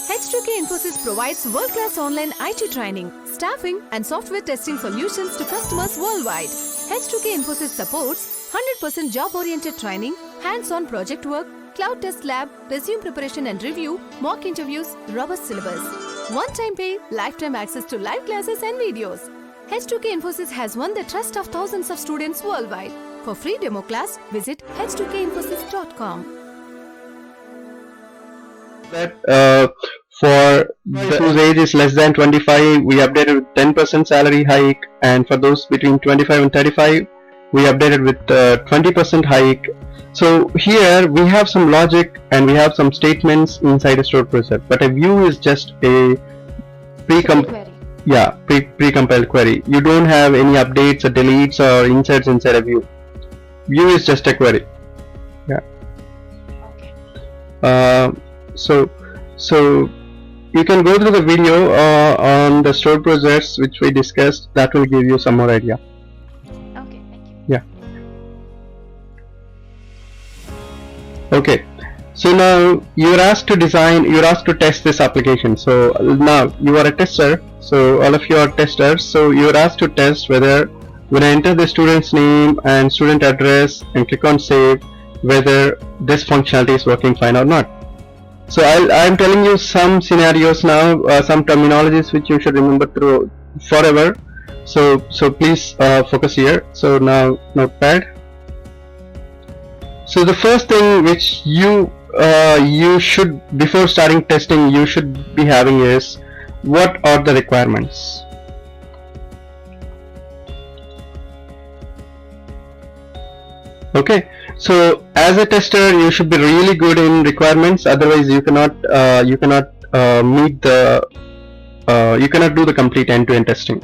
H2K Infosys provides world-class online IT training, staffing and software testing solutions to customers worldwide. H2K Infosys supports 100% job-oriented training, hands-on project work, cloud test lab, resume preparation and review, mock interviews, robust syllabus. One-time pay, lifetime access to live classes and videos. H2K Infosys has won the trust of thousands of students worldwide. For free demo class, visit h2kinfosys.com. That for those whose age is less than 25, we updated with 10% salary hike, and for those between 25 and 35, we updated with 20% hike. So here we have some logic and we have some statements inside a stored procedure, but a view is just a pre-compiled query. You don't have any updates or deletes or inserts inside a view. View is just a query. Yeah. Okay. So you can go through the video on the stored procedures which we discussed. That will give you some more idea. Okay, thank you. Yeah. Okay. So now you're asked to test this application. So now you are a tester. So all of you are testers. So you're asked to test whether when I enter the student's name and student address and click on save, whether this functionality is working fine or not. So I'm telling you some scenarios now, some terminologies which you should remember through forever. So please focus here. So now notepad. So the first thing which you should, before starting testing, you should be having is, what are the requirements? Okay, so as a tester you should be really good in requirements, otherwise you cannot do the complete end-to-end testing.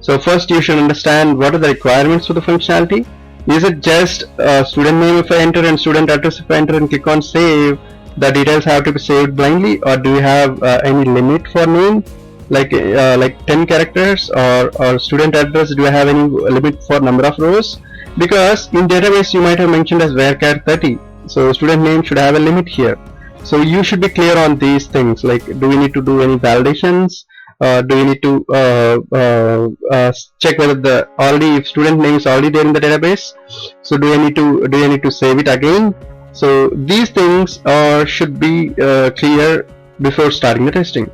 So first you should understand what are the requirements for the functionality. Is it just student name if I enter and student address if I enter and click on save, the details have to be saved blindly, or do you have any limit for name, like 10 characters, or student address, do you have any limit for number of rows? Because in database you might have mentioned as varchar 30, so student name should have a limit here. So you should be clear on these things, like do we need to do any validations, do we need to check whether if student name is already there in the database, so do I need to save it again? So these things should be clear before starting the testing.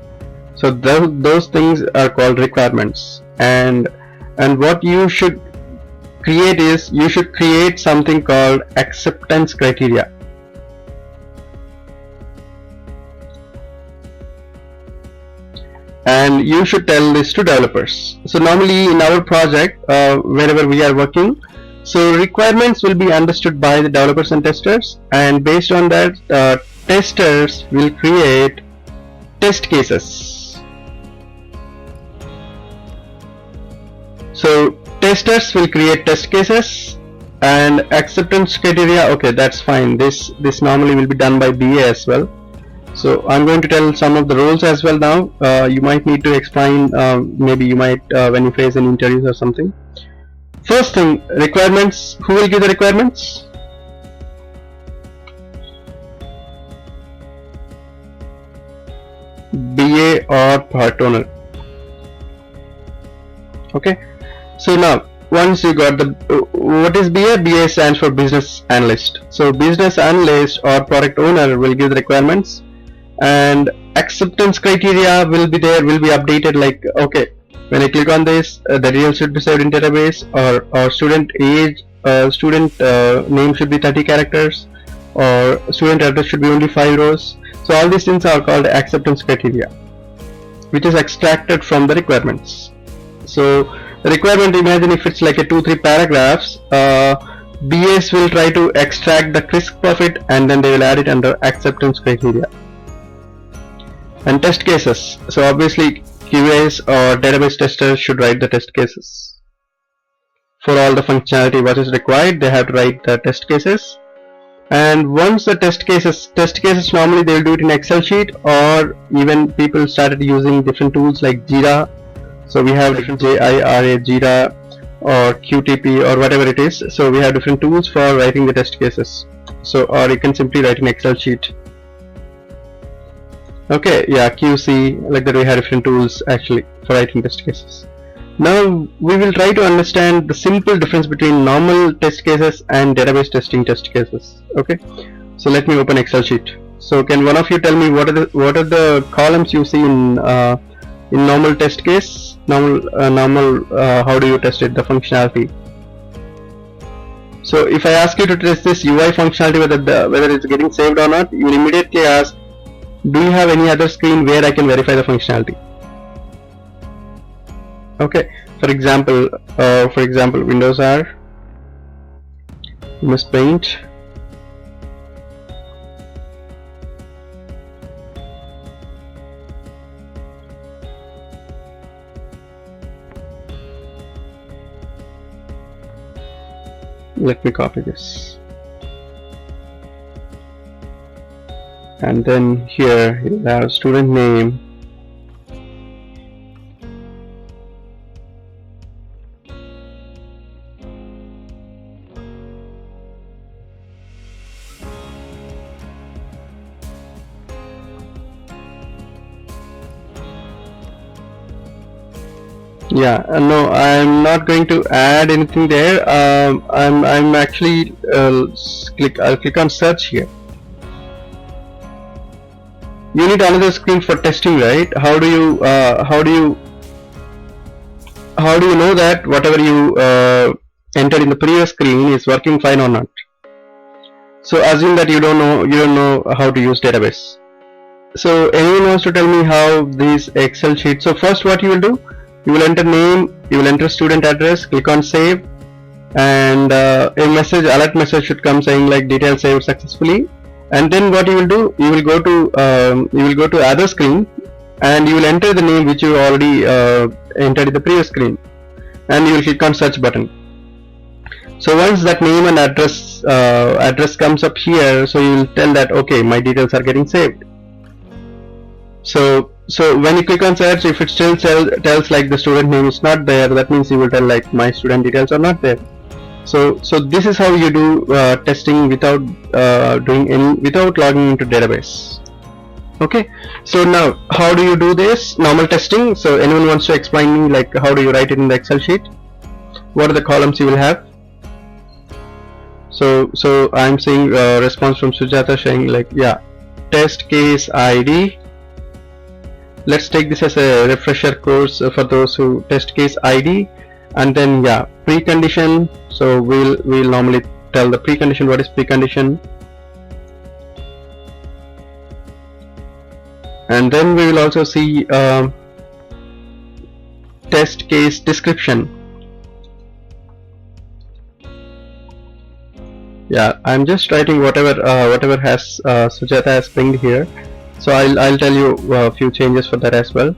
So those things are called requirements, and what you should create is, you should create something called acceptance criteria. And you should tell this to developers. So normally in our project, wherever we are working, so requirements will be understood by the developers and testers, and based on that, testers will create test cases. So testers will create test cases and acceptance criteria. Okay, that's fine. This normally will be done by BA as well. So I'm going to tell some of the roles as well now. You might need to explain, maybe you might when you face an interview or something. First thing, requirements. Who will give the requirements? BA or part owner. Okay. So now once you got the, what is BA? BA stands for business analyst. So business analyst or product owner will give the requirements, and acceptance criteria will be there, will be updated, like, okay, when I click on this, the details should be saved in database, or student age, student name should be 30 characters, or student address should be only 5 rows. So all these things are called acceptance criteria, which is extracted from the requirements. So the requirement, imagine if it's like a 2-3 paragraphs, BAs will try to extract the risk profit and then they will add it under acceptance criteria. And test cases, so obviously QAs or database testers should write the test cases. For all the functionality what is required, they have to write the test cases. And once the test cases normally they will do it in Excel sheet, or even people started using different tools like Jira. So we have different JIRA, Jira, or QTP, or whatever it is. So we have different tools for writing the test cases. So, or you can simply write an Excel sheet. Okay, yeah, QC, like that we have different tools actually for writing test cases. Now we will try to understand the simple difference between normal test cases and database testing test cases. Okay, so let me open Excel sheet. So can one of you tell me what are the columns you see in normal test case? Normal how do you test it, the functionality? So if I ask you to test this UI functionality, whether it's getting saved or not, you will immediately ask, do you have any other screen where I can verify the functionality? Okay, for example, Windows R, MS Paint, let me copy this, and then here you have student name, yeah, no, I'm not going to add anything there. I'm actually I'll click on search here. You need another screen for testing, right? How do you know that whatever you entered in the previous screen is working fine or not? So assume that you don't know how to use database. So anyone wants to tell me how these Excel sheets? So first, what you will do? You will enter name, you will enter student address, click on save, and a alert message should come saying like details saved successfully. And then what you will do? You will go to other screen, and you will enter the name which you already entered in the previous screen, and you will click on search button. So once that name and address comes up here, so you will tell that okay, my details are getting saved. So when you click on search, if it still tells like the student name is not there, that means you will tell like my student details are not there. So this is how you do testing without without logging into database. Okay, so now how do you do this normal testing? So anyone wants to explain me like how do you write it in the Excel sheet? What are the columns you will have? So I'm seeing response from Sujata saying like, yeah, test case ID. Let's take this as a refresher course for those who test case ID, and then yeah, precondition. So we'll normally tell the precondition. What is precondition? And then we will also see test case description. Yeah, I'm just writing whatever has Sujata has pinged here. So I'll tell you a few changes for that as well.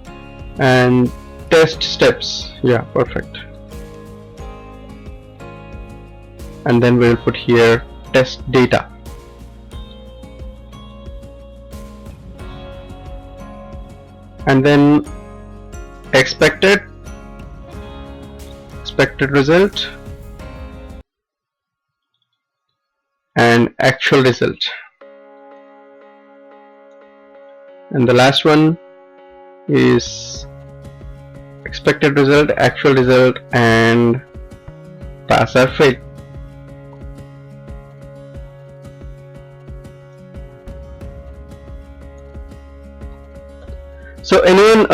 And test steps. Yeah, perfect. And then we'll put here test data. And then expected result and actual result. And the last one is expected result, actual result, and pass or fail. So anyone,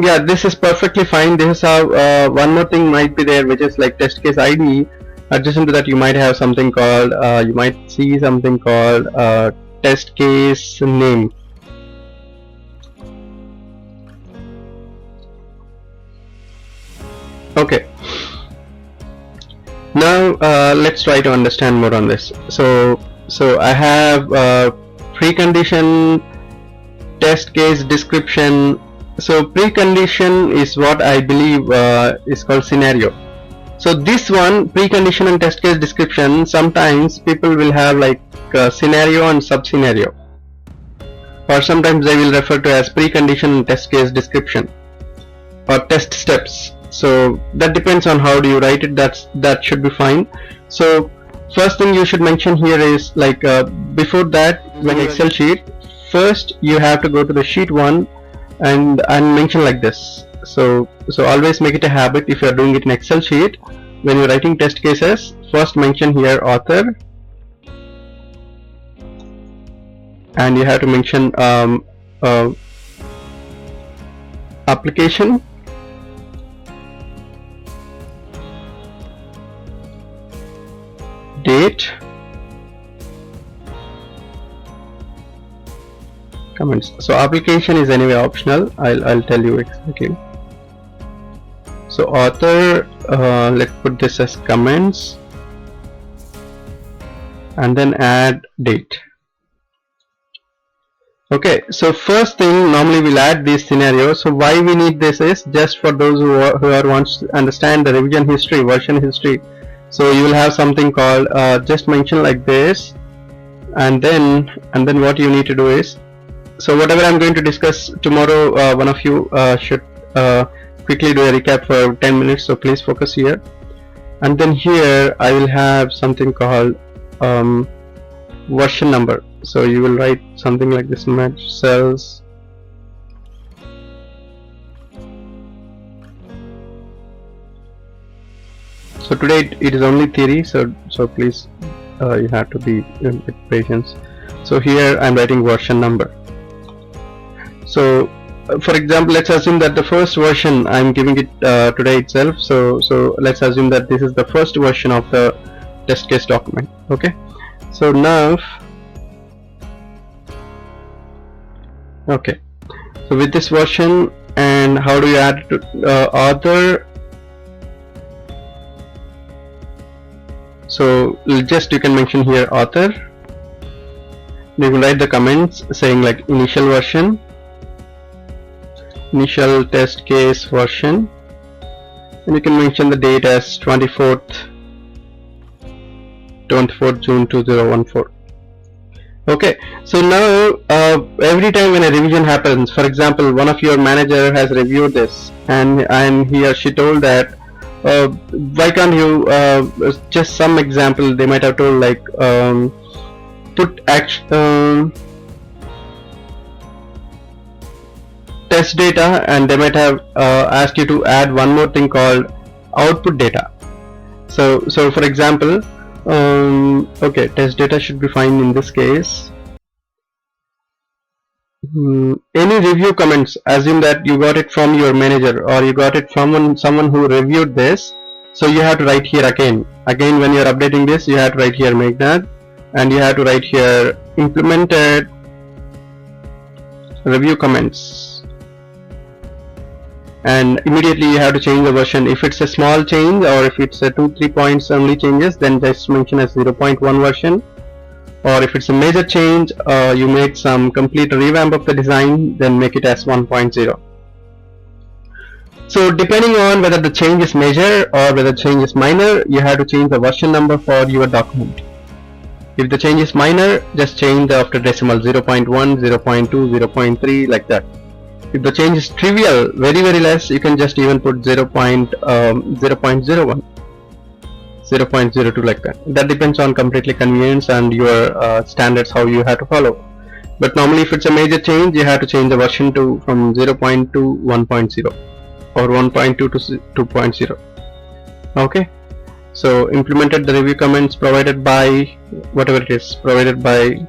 yeah, this is perfectly fine. This is how one more thing might be there, which is like test case ID. Adjacent to that, you might have something called, you might see something called test case name. Okay. Now let's try to understand more on this. So I have precondition, test case description. So precondition is what I believe is called scenario. So this one, precondition and test case description, sometimes people will have like scenario and sub scenario, or sometimes they will refer to as precondition and test case description or test steps. So that depends on how do you write it. That should be fine. So first thing you should mention here is like before that, when Excel sheet, first you have to go to the sheet 1 and mention like this. So always make it a habit if you are doing it in Excel sheet. When you're writing test cases, first mention here author, and you have to mention application, date, comments. So application is anyway optional. I'll tell you exactly. So author, let's put this as comments, and then add date. Okay, so first thing, normally we'll add these scenarios. So why we need this is just for those who wants to understand the revision history, version history. So you will have something called just mention like this, and then what you need to do is, so whatever I'm going to discuss tomorrow, one of you should quickly do a recap for 10 minutes. So please focus here, and then here I will have something called version number. So you will write something like this: match cells, so today it is only theory, so please you have to be with patience. So here I'm writing version number. So for example, let's assume that the first version I'm giving it today itself. So let's assume that this is the first version of the test case document. Okay, so now okay, so with this version, and how do you add it to author? So just you can mention here author. You can write the comments saying like initial version, initial test case version, and you can mention the date as 24th June 2014. Okay, so now every time when a revision happens, for example, one of your manager has reviewed this, and he or she told that why can't you just some example they might have told like put test data, and they might have asked you to add one more thing called output data. So for example, okay, test data should be fine in this case. Any review comments, assume that you got it from your manager or you got it from someone who reviewed this, so you have to write here again when you are updating this, you have to write here Meghnad, and you have to write here implemented review comments, and immediately you have to change the version. If it's a small change or if it's a 2-3 points only changes, then just mention as 0.1 version. Or if it's a major change, you make some complete revamp of the design, then make it as 1.0. So depending on whether the change is major or whether the change is minor, you have to change the version number for your document. If the change is minor, just change after decimal 0.1, 0.2, 0.3 like that. If the change is trivial, very less, you can just even put 0.01, 0.02 like that. That depends on completely convenience and your standards, how you have to follow. But normally if it's a major change, you have to change the version from 0.2 to 1.0 or 1.2 to 2.0. Okay, so implemented the review comments provided by whatever it is, provided by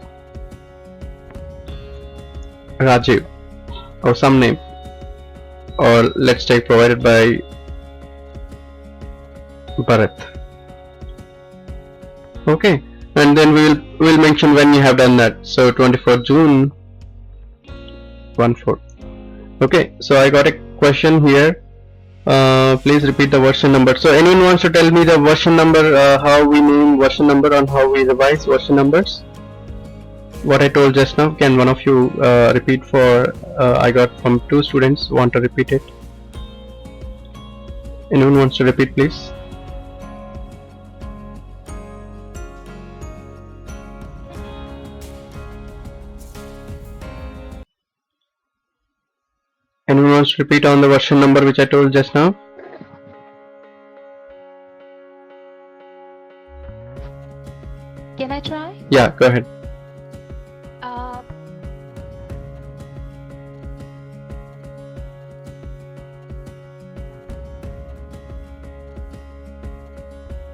Rajiv or some name, or let's take provided by Bharat. Okay, and then we'll mention when you have done that. So 24th June 14. Okay, so I got a question here. Please repeat the version number. So anyone wants to tell me the version number, how we name version number and how we revise version numbers? What I told just now, can one of you repeat for, I got from 2 students, want to repeat it? Anyone wants to repeat, please? Anyone wants to repeat on the version number which I told just now? Can I try? Yeah, go ahead.